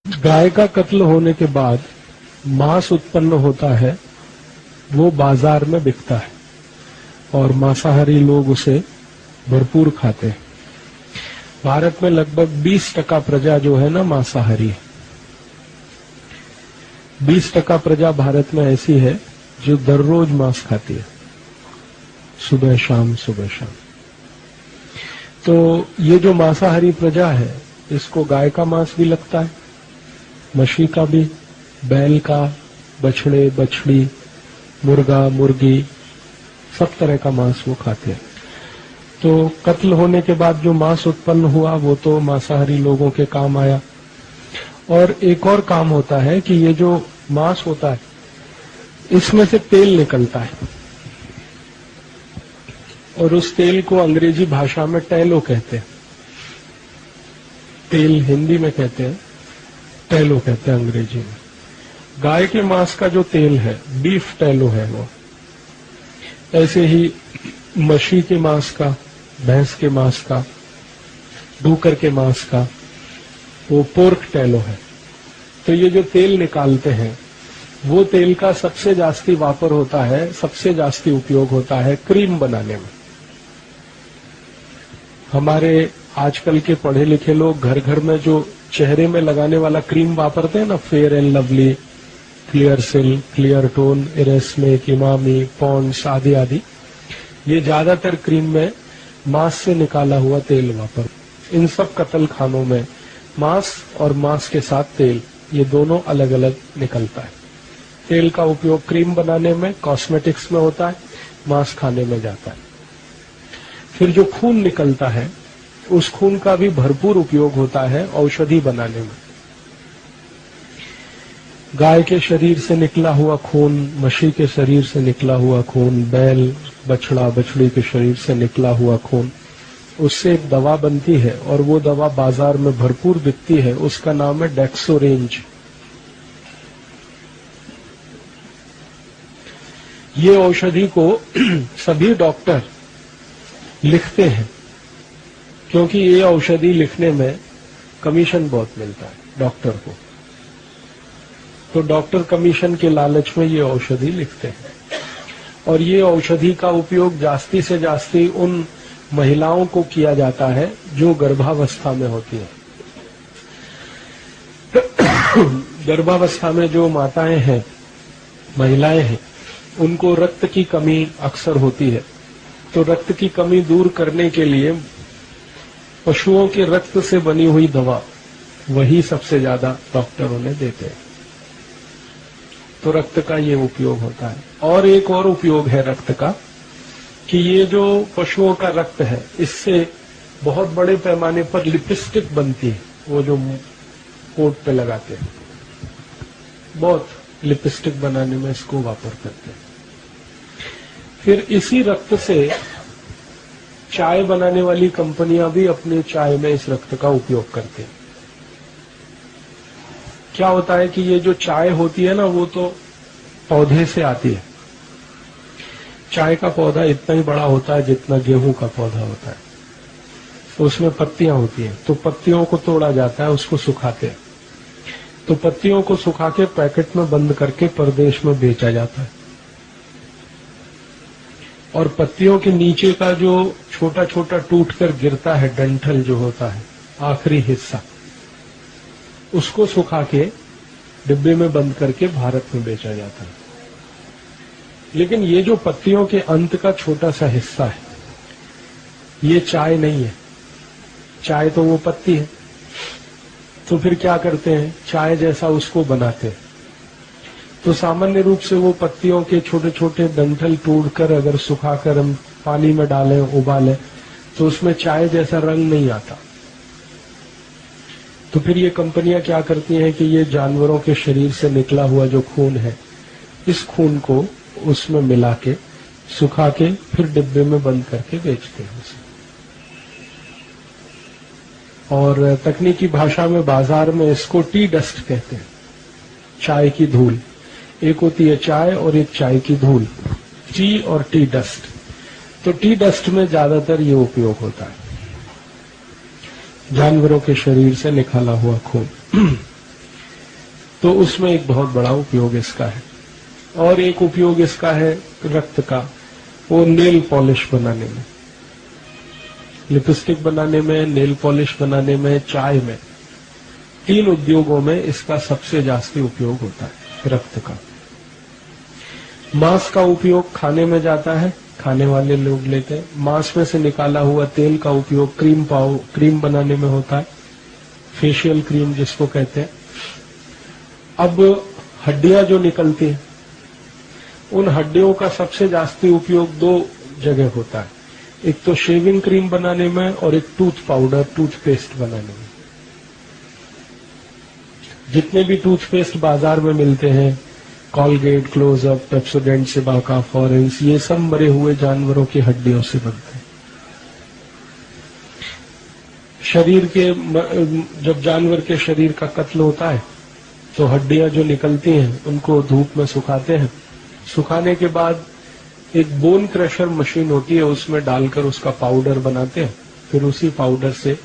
गाय का कत्ल होने के बाद मांस उत्पन्न होता है, वो बाजार में बिकता है और मांसाहारी लोग उसे भरपूर खाते हैं। भारत में लगभग 20% प्रजा जो है ना मांसाहारी है। 20% प्रजा भारत में ऐसी है जो दररोज मांस खाती है, सुबह शाम सुबह शाम। तो ये जो मांसाहारी प्रजा है, इसको गाय का मांस भी लगता है, मछली का भी, बैल का, बछड़े बछड़ी, मुर्गा मुर्गी, सब तरह का मांस वो खाते हैं। तो कत्ल होने के बाद जो मांस उत्पन्न हुआ वो तो मांसाहारी लोगों के काम आया। और एक और काम होता है कि ये जो मांस होता है इसमें से तेल निकलता है और उस तेल को अंग्रेजी भाषा में टैलो कहते हैं। तेल हिंदी में कहते हैं, टैलो कहते हैं अंग्रेजी में। गाय के मांस का जो तेल है बीफ टैलो है वो। ऐसे ही मछली के मांस का, भैंस के मांस का, डूकर के मांस का वो पोर्क टैलो है। तो ये जो तेल निकालते हैं वो तेल का सबसे जास्ती वापर होता है, सबसे जास्ती उपयोग होता है क्रीम बनाने में। हमारे आजकल के पढ़े लिखे लोग घर घर में जो चेहरे में लगाने वाला क्रीम वापरते हैं ना, फेयर एंड लवली, क्लियर सिल, क्लियर टोन, इरेस्मे, इमामी, पॉन्ड्स आदि आदि, ये ज्यादातर क्रीम में मांस से निकाला हुआ तेल वापर। इन सब कत्ल खानों में मांस और मांस के साथ तेल, ये दोनों अलग अलग निकलता है। तेल का उपयोग क्रीम बनाने में, कॉस्मेटिक्स में होता है, मांस खाने में जाता है। फिर जो खून निकलता है उस खून का भी भरपूर उपयोग होता है औषधि बनाने में। गाय के शरीर से निकला हुआ खून, मछली के शरीर से निकला हुआ खून, बैल बछड़ा बछड़ी के शरीर से निकला हुआ खून, उससे एक दवा बनती है और वो दवा बाजार में भरपूर बिकती है। उसका नाम है डेक्सोरेंज। ये औषधि को सभी डॉक्टर लिखते हैं क्योंकि ये औषधि लिखने में कमीशन बहुत मिलता है डॉक्टर को। तो डॉक्टर कमीशन के लालच में ये औषधि लिखते हैं और ये औषधि का उपयोग जास्ती से जास्ती उन महिलाओं को किया जाता है जो गर्भावस्था में होती है। गर्भावस्था में जो माताएं हैं, महिलाएं हैं, उनको रक्त की कमी अक्सर होती है। तो रक्त की कमी दूर करने के लिए पशुओं के रक्त से बनी हुई दवा, वही सबसे ज्यादा डॉक्टरों ने देते हैं। तो रक्त का ये उपयोग होता है। और एक और उपयोग है रक्त का कि ये जो पशुओं का रक्त है, इससे बहुत बड़े पैमाने पर लिपस्टिक बनती है। वो जो कोट पे लगाते हैं, बहुत लिपस्टिक बनाने में इसको वापर करते हैं। फिर इसी रक्त से चाय बनाने वाली कंपनियां भी अपने चाय में इस रक्त का उपयोग करते हैं। क्या होता है कि ये जो चाय होती है ना, वो तो पौधे से आती है। चाय का पौधा इतना ही बड़ा होता है जितना गेहूं का पौधा होता है। तो उसमें पत्तियां होती हैं, तो पत्तियों को तोड़ा जाता है, उसको सुखाते हैं। तो पत्तियों को सुखा के पैकेट में बंद करके परदेश में बेचा जाता है। और पत्तियों के नीचे का जो छोटा छोटा टूट कर गिरता है, डंठल जो होता है, आखिरी हिस्सा, उसको सुखा के डिब्बे में बंद करके भारत में बेचा जाता है। लेकिन ये जो पत्तियों के अंत का छोटा सा हिस्सा है, ये चाय नहीं है। चाय तो वो पत्ती है। तो फिर क्या करते हैं, चाय जैसा उसको बनाते हैं। तो सामान्य रूप से वो पत्तियों के छोटे छोटे डंठल तोड़कर अगर सुखाकर हम पानी में डालें, उबालें, तो उसमें चाय जैसा रंग नहीं आता। तो फिर ये कंपनियां क्या करती हैं कि ये जानवरों के शरीर से निकला हुआ जो खून है, इस खून को उसमें मिला के, सुखा के, फिर डिब्बे में बंद करके बेचते हैं उसे। और तकनीकी भाषा में बाजार में इसको टी डस्ट कहते हैं, चाय की धूल। एक होती है चाय और एक चाय की धूल, टी और टी डस्ट। तो टी डस्ट में ज्यादातर ये उपयोग होता है, जानवरों के शरीर से निकाला हुआ खून। तो उसमें एक बहुत बड़ा उपयोग इसका है। और एक उपयोग इसका है रक्त का, वो नेल पॉलिश बनाने में, लिपस्टिक बनाने में, नेल पॉलिश बनाने में, चाय में, 3 उद्योगों में इसका सबसे जास्ती उपयोग होता है रक्त का। मांस का उपयोग खाने में जाता है, खाने वाले लोग लेते हैं। मांस में से निकाला हुआ तेल का उपयोग क्रीम बनाने में होता है, फेशियल क्रीम जिसको कहते हैं। अब हड्डियां जो निकलती हैं, उन हड्डियों का सबसे जास्ती उपयोग 2 जगह होता है, एक तो शेविंग क्रीम बनाने में और एक टूथ पाउडर, टूथपेस्ट बनाने में। जितने भी टूथपेस्ट बाजार में मिलते हैं, कॉलगेट, क्लोजअप, पेप्सोडेंट, सिबाका, फॉरेंस, ये सब मरे हुए जानवरों की हड्डियों से बनते हैं। शरीर के जब जानवर के शरीर का कत्ल होता है तो हड्डियां जो निकलती हैं उनको धूप में सुखाते हैं। सुखाने के बाद एक बोन क्रशर मशीन होती है, उसमें डालकर उसका पाउडर बनाते हैं। फिर उसी पाउडर से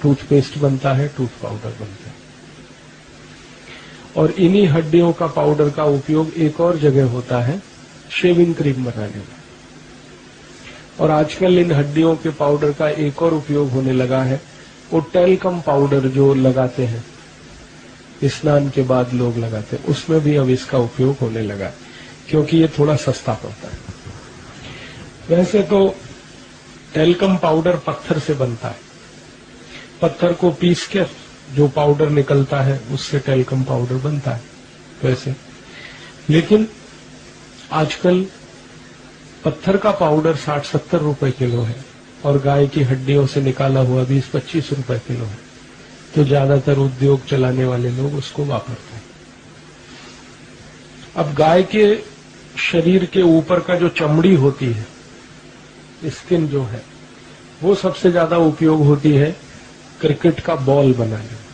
टूथपेस्ट बनता है, टूथ पाउडर बनता है। और इन्हीं हड्डियों का पाउडर का उपयोग एक और जगह होता है, शेविंग क्रीम बनाने में। और आजकल इन हड्डियों के पाउडर का एक और उपयोग होने लगा है, वो टेल्कम पाउडर जो लगाते हैं, स्नान के बाद लोग लगाते हैं, उसमें भी अब इसका उपयोग होने लगा है, क्योंकि ये थोड़ा सस्ता पड़ता है। वैसे तो टेल्कम पाउडर पत्थर से बनता है, पत्थर को पीस कर जो पाउडर निकलता है उससे टेल्कम पाउडर बनता है वैसे। लेकिन आजकल पत्थर का पाउडर 60-70 रुपए किलो है और गाय की हड्डियों से निकाला हुआ 20-25 रुपए किलो है। तो ज्यादातर उद्योग चलाने वाले लोग उसको वापरते हैं। अब गाय के शरीर के ऊपर का जो चमड़ी होती है, स्किन जो है, वो सबसे ज्यादा उपयोग होती है क्रिकेट का बॉल बनाने में।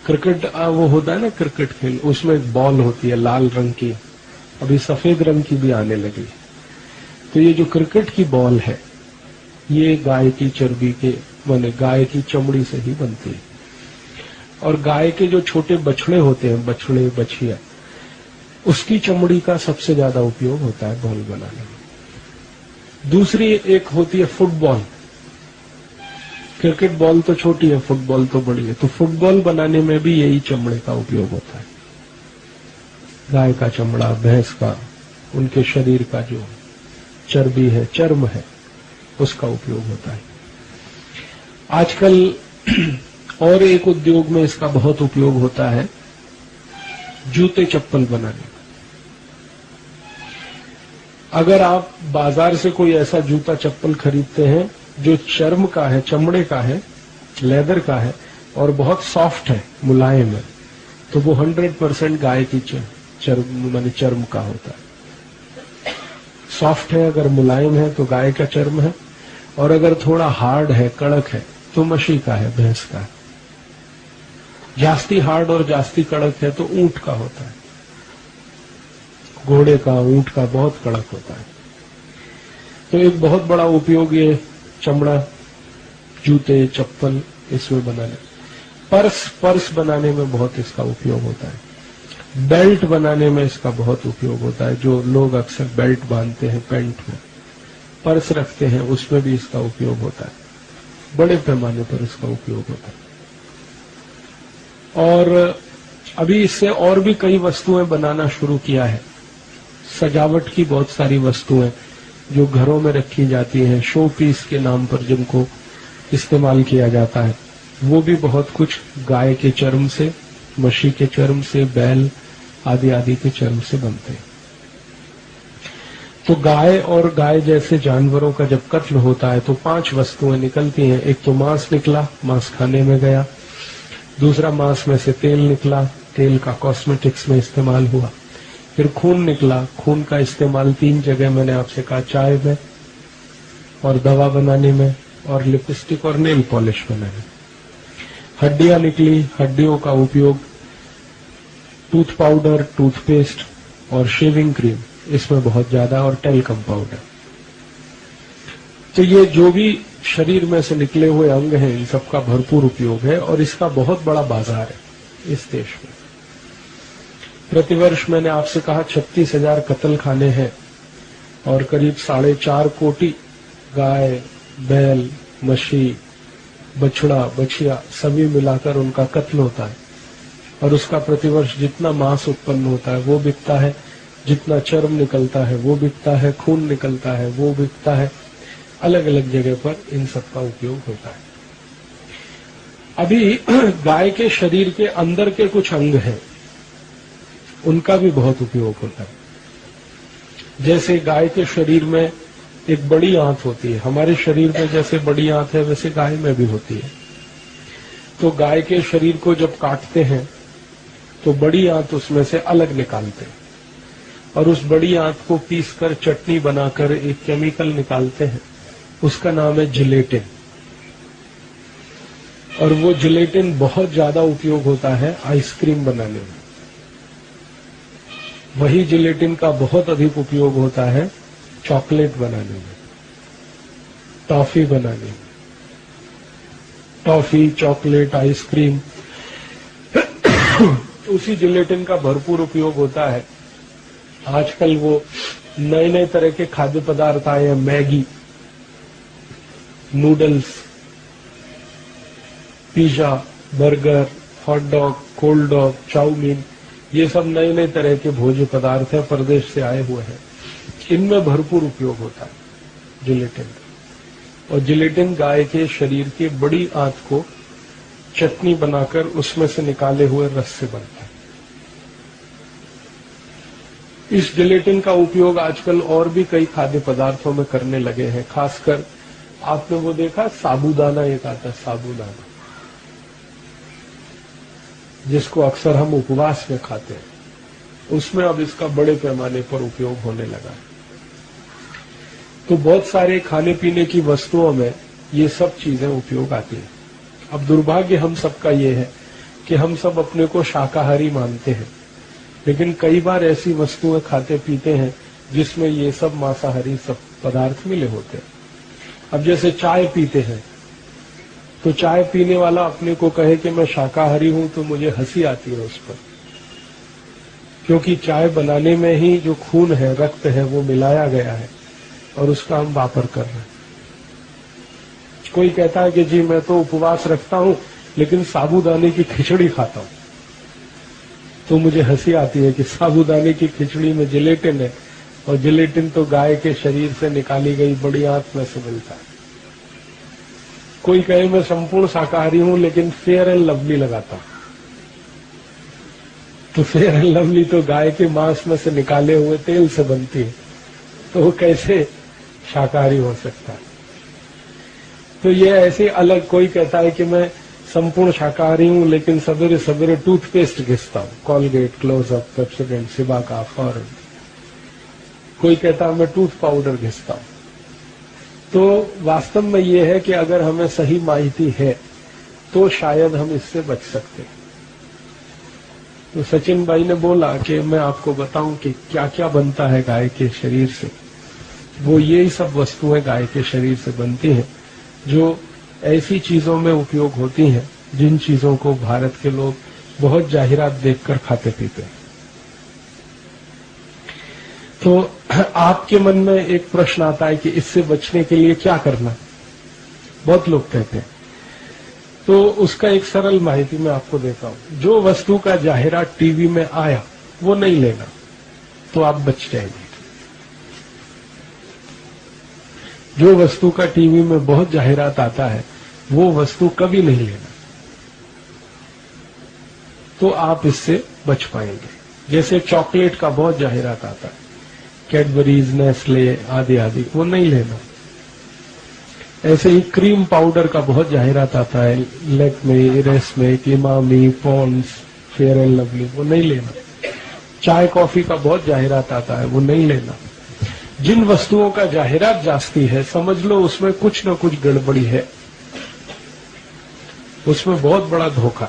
क्रिकेट वो होता है ना, क्रिकेट खेल, उसमें एक बॉल होती है लाल रंग की, अभी सफेद रंग की भी आने लगी। तो ये जो क्रिकेट की बॉल है, ये गाय की चर्बी के माने गाय की चमड़ी से ही बनती है। और गाय के जो छोटे बछड़े होते हैं, बछड़े बछिया, उसकी चमड़ी का सबसे ज्यादा उपयोग होता है बॉल बनाने में। दूसरी एक होती है फुटबॉल। क्रिकेट बॉल तो छोटी है, फुटबॉल तो बड़ी है, तो फुटबॉल बनाने में भी यही चमड़े का उपयोग होता है। गाय का चमड़ा, भैंस का, उनके शरीर का जो चर्बी है, चर्म है, उसका उपयोग होता है। आजकल और एक उद्योग में इसका बहुत उपयोग होता है, जूते चप्पल बनाने में। अगर आप बाजार से कोई ऐसा जूता चप्पल खरीदते हैं जो चर्म का है, चमड़े का है, लेदर का है और बहुत सॉफ्ट है, मुलायम है, तो वो 100% गाय की चर्म का होता है। सॉफ्ट है, अगर मुलायम है तो गाय का चर्म है, और अगर थोड़ा हार्ड है, कड़क है, तो मशी का है, भैंस का है। जास्ती हार्ड और जास्ती कड़क है तो ऊंट का होता है, घोड़े का, ऊंट का बहुत कड़क होता है। तो एक बहुत बड़ा उपयोग ये चमड़ा, जूते, चप्पल इसमें बनाने। पर्स बनाने में बहुत इसका उपयोग होता है। बेल्ट बनाने में इसका बहुत उपयोग होता है। जो लोग अक्सर बेल्ट बांधते हैं पैंट में, पर्स रखते हैं, उसमें भी इसका उपयोग होता है। बड़े पैमाने पर इसका उपयोग होता है। और अभी इससे और भी कई वस्तुएं बनाना शुरू किया है। सजावट की बहुत सारी वस्तुएं जो घरों में रखी जाती हैं, शो पीस के नाम पर जिनको इस्तेमाल किया जाता है, वो भी बहुत कुछ गाय के चर्म से, मशी के चर्म से, बैल आदि आदि के चर्म से बनते हैं। तो गाय और गाय जैसे जानवरों का जब कत्ल होता है तो 5 वस्तुएं निकलती हैं। एक तो मांस निकला, मांस खाने में गया। दूसरा, मांस में से तेल निकला, तेल का कॉस्मेटिक्स में इस्तेमाल हुआ। फिर खून निकला, खून का इस्तेमाल 3 जगह मैंने आपसे कहा, चाय में और दवा बनाने में और लिपस्टिक और नेल पॉलिश बनाने। हड्डियां निकली, हड्डियों का उपयोग टूथ पाउडर, टूथपेस्ट और शेविंग क्रीम, इसमें बहुत ज्यादा, और टेल्कम पाउडर। तो ये जो भी शरीर में से निकले हुए अंग हैं, इन सबका भरपूर उपयोग है और इसका बहुत बड़ा बाजार है। इस देश में। प्रतिवर्ष मैंने आपसे कहा 36,000 कत्ल खाने हैं और करीब 4.5 कोटि गाय, बैल, मछली, बछड़ा, बछिया सभी मिलाकर उनका कत्ल होता है और उसका प्रतिवर्ष जितना मांस उत्पन्न होता है वो बिकता है, जितना चर्म निकलता है वो बिकता है, खून निकलता है वो बिकता है। अलग अलग जगह पर इन सब का उपयोग होता है। अभी गाय के शरीर के अंदर के कुछ अंग हैं, उनका भी बहुत उपयोग होता है। जैसे गाय के शरीर में एक बड़ी आंत होती है, हमारे शरीर में जैसे बड़ी आंत है वैसे गाय में भी होती है। तो गाय के शरीर को जब काटते हैं तो बड़ी आंत उसमें से अलग निकालते हैं और उस बड़ी आंत को पीसकर चटनी बनाकर एक केमिकल निकालते हैं, उसका नाम है जिलेटिन। और वो जिलेटिन बहुत ज्यादा उपयोग होता है आइसक्रीम बनाने में। वही जिलेटिन का बहुत अधिक उपयोग होता है चॉकलेट बनाने में, टॉफी बनाने में। टॉफी, चॉकलेट, आइसक्रीम उसी जिलेटिन का भरपूर उपयोग होता है। आजकल वो नए नए तरह के खाद्य पदार्थ आए हैं, Maggi, noodles, pizza, burger, hot dog, cold dog, chow mein, ये सब नए नए तरह के भोज्य पदार्थ हैं, परदेश से आए हुए हैं। इनमें भरपूर उपयोग होता है जिलेटिन का। और जिलेटिन गाय के शरीर की बड़ी आंत को चटनी बनाकर उसमें से निकाले हुए रस से बनता है। इस जिलेटिन का उपयोग आजकल और भी कई खाद्य पदार्थों में करने लगे हैं। खासकर आपने वो देखा साबूदाना, एक आता है साबूदाना, जिसको अक्सर हम उपवास में खाते हैं, उसमें अब इसका बड़े पैमाने पर उपयोग होने लगा है। तो बहुत सारे खाने पीने की वस्तुओं में ये सब चीजें उपयोग आती हैं। अब दुर्भाग्य हम सबका ये है कि हम सब अपने को शाकाहारी मानते हैं, लेकिन कई बार ऐसी वस्तुएं खाते पीते हैं जिसमें ये सब मांसाहारी सब पदार्थ मिले होते हैं। अब जैसे चाय पीते हैं, तो चाय पीने वाला अपने को कहे कि मैं शाकाहारी हूं तो मुझे हंसी आती है उस पर, क्योंकि चाय बनाने में ही जो खून है, रक्त है, वो मिलाया गया है और उसका हम वापर कर रहे हैं। कोई कहता है कि जी मैं तो उपवास रखता हूं लेकिन साबूदाने की खिचड़ी खाता हूं, तो मुझे हंसी आती है कि साबूदाने की खिचड़ी में जिलेटिन है और जिलेटिन तो गाय के शरीर से निकाली गई बड़ी आंत में से मिलता है। कोई कहे मैं संपूर्ण शाकाहारी हूं लेकिन फेयर एंड लवली लगाता हूं, तो फेयर एंड लवली तो गाय के मांस में से निकाले हुए तेल से बनती है, तो वो कैसे शाकाहारी हो सकता है। तो ये ऐसे अलग, कोई कहता है कि मैं संपूर्ण शाकाहारी हूं लेकिन सवेरे सवेरे टूथपेस्ट घिसता हूं, Colgate, Closeup, Pepsodent, Cibaca, foreign. कोई कहता है मैं टूथ पाउडर घिसता हूं। तो वास्तव में ये है कि अगर हमें सही माहिती है तो शायद हम इससे बच सकते हैं। तो सचिन भाई ने बोला कि मैं आपको बताऊं कि क्या क्या बनता है गाय के शरीर से। वो यही सब वस्तुएं गाय के शरीर से बनती हैं जो ऐसी चीजों में उपयोग होती हैं जिन चीजों को भारत के लोग बहुत जाहिरात देखकर खाते पीते हैं। तो आपके मन में एक प्रश्न आता है कि इससे बचने के लिए क्या करना, बहुत लोग कहते हैं। तो उसका एक सरल माहिती मैं आपको देता हूं। जो वस्तु का जाहिरात टीवी में आया वो नहीं लेना, तो आप बच जाएंगे। जो वस्तु का टीवी में बहुत जाहिरात आता है वो वस्तु कभी नहीं लेना, तो आप इससे बच पाएंगे। जैसे चॉकलेट का बहुत जाहिरात आता है, कैडबरीज, नेस्ले आदि आदि, वो नहीं लेना। ऐसे ही क्रीम पाउडर का बहुत जाहिरात आता है, लैक्मे, इरेस्मे, Emami, Pond's, fair and lovely, वो नहीं लेना। चाय कॉफी का बहुत जाहिरात आता है, वो नहीं लेना। जिन वस्तुओं का जाहिरात जास्ती है समझ लो उसमें कुछ न कुछ गड़बड़ी है, उसमें बहुत बड़ा धोखा,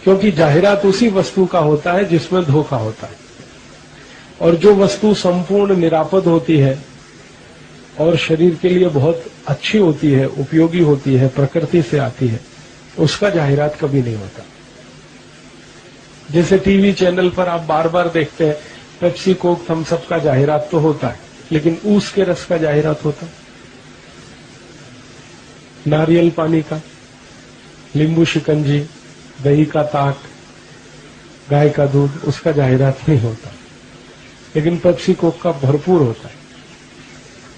क्योंकि जाहिरात उसी वस्तु का होता है जिसमें धोखा होता है। और जो वस्तु संपूर्ण निरापद होती है और शरीर के लिए बहुत अच्छी होती है, उपयोगी होती है, प्रकृति से आती है, उसका जाहिरात कभी नहीं होता। जैसे टीवी चैनल पर आप बार बार देखते हैं पेप्सी कोक थम्स अप का जाहिरात तो होता है, लेकिन ऊस के रस का जाहिरात होता है, नारियल पानी का, नींबू शिकंजी, दही का ताक, गाय का दूध, उसका जाहिरात नहीं होता, लेकिन पेप्सी कोक का भरपूर होता है।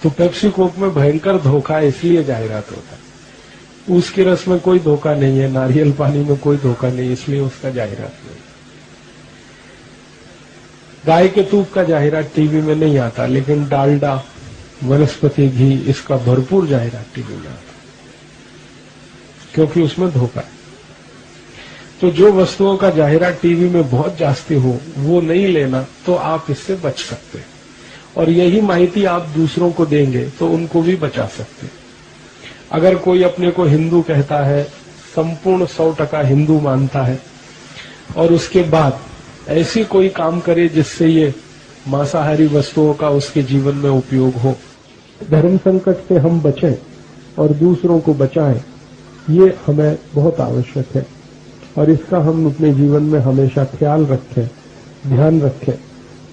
तो पेप्सी कोक में भयंकर धोखा है, इसलिए जाहिरात होता है। उसके रस में कोई धोखा नहीं है, नारियल पानी में कोई धोखा नहीं, इसलिए उसका जाहिरात नहीं। गाय के दूध का जाहिरात टीवी में नहीं आता, लेकिन डालडा, वनस्पति घी, इसका भरपूर जाहिरात टीवी में आता, क्योंकि उसमें धोखा है। तो जो वस्तुओं का जाहिरात टीवी में बहुत जास्ती हो वो नहीं लेना, तो आप इससे बच सकते हैं। और यही माहिती आप दूसरों को देंगे तो उनको भी बचा सकते हैं। अगर कोई अपने को हिंदू कहता है, संपूर्ण 100% हिंदू मानता है, और उसके बाद ऐसी कोई काम करे जिससे ये मांसाहारी वस्तुओं का उसके जीवन में उपयोग हो, धर्म संकट से हम बचें और दूसरों को बचाएं, ये हमें बहुत आवश्यक है। और इसका हम अपने जीवन में हमेशा ख्याल रखें, ध्यान रखें,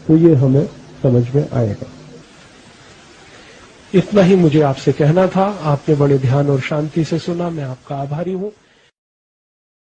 तो ये हमें समझ में आएगा। इतना ही मुझे आपसे कहना था। आपने बड़े ध्यान और शांति से सुना, मैं आपका आभारी हूं।